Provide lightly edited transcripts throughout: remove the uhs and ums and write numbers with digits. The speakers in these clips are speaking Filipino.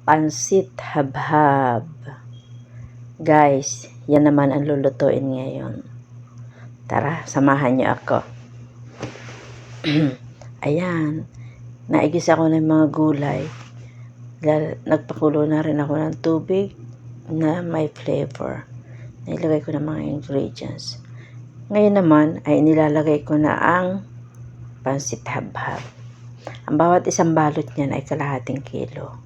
Pansit habhab. Guys, yan naman ang lulutuin ngayon. Tara, samahan niyo ako. Ayan, naigisa ko ng mga gulay. Nagpakulo na rin ako ng tubig na may flavor. Nilagay ko na mga ingredients. Ngayon naman ay nilalagay ko na ang pansit habhab. Ang bawat isang balot niyan ay kalahating kilo.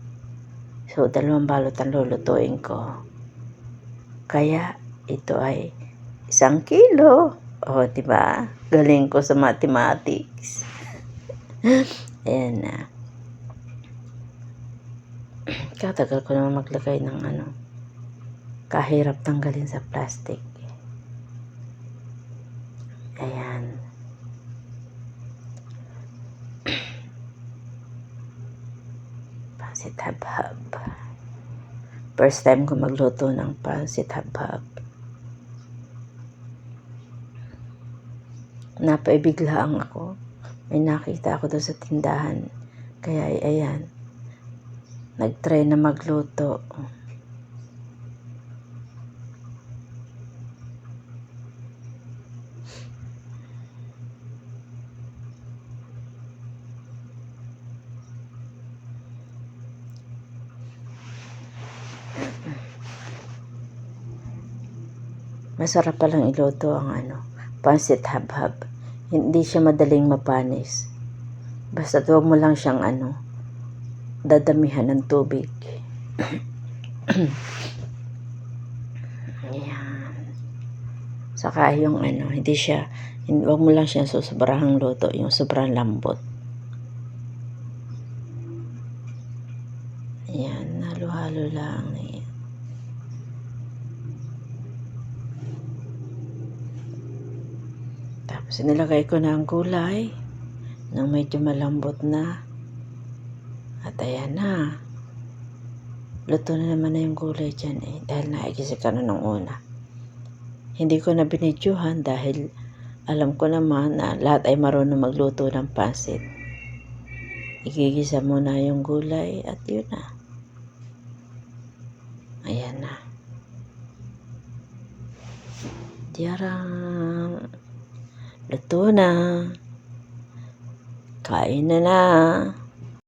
So, 2 balot ang lulutuin ko. Kaya, ito ay 1 kilo. O, diba? Galing ko sa mathematics. Ayan na. Katagal ko naman maglagay ng kahirap tanggalin sa plastic. Ayan. Pansit habhab. First time ko magluto ng pansit habhab. Napaibiglaan ako. May nakita ako doon sa tindahan. Kaya ayan. Nag-try na magluto. Masarap palang iluto ang pansit habhab. Hindi siya madaling mapanis. Basta huwag mo lang siyang dadamihan ng tubig. Ayan. Saka yung huwag mo lang siyang sobrang luto, yung sobrang lambot. Ayan, halo-halo lang. Ayan. Tapos nilagay ko na ang gulay nang medyo malambot na. At ayan na. Luto na naman na yung gulay dyan dahil naigisa ka na nung una. Hindi ko na binidyohan dahil alam ko naman na lahat ay marunong magluto ng pansit. Igigisa muna yung gulay at yun na. Ayan na. Tiyarang! Luto na. Kain na na.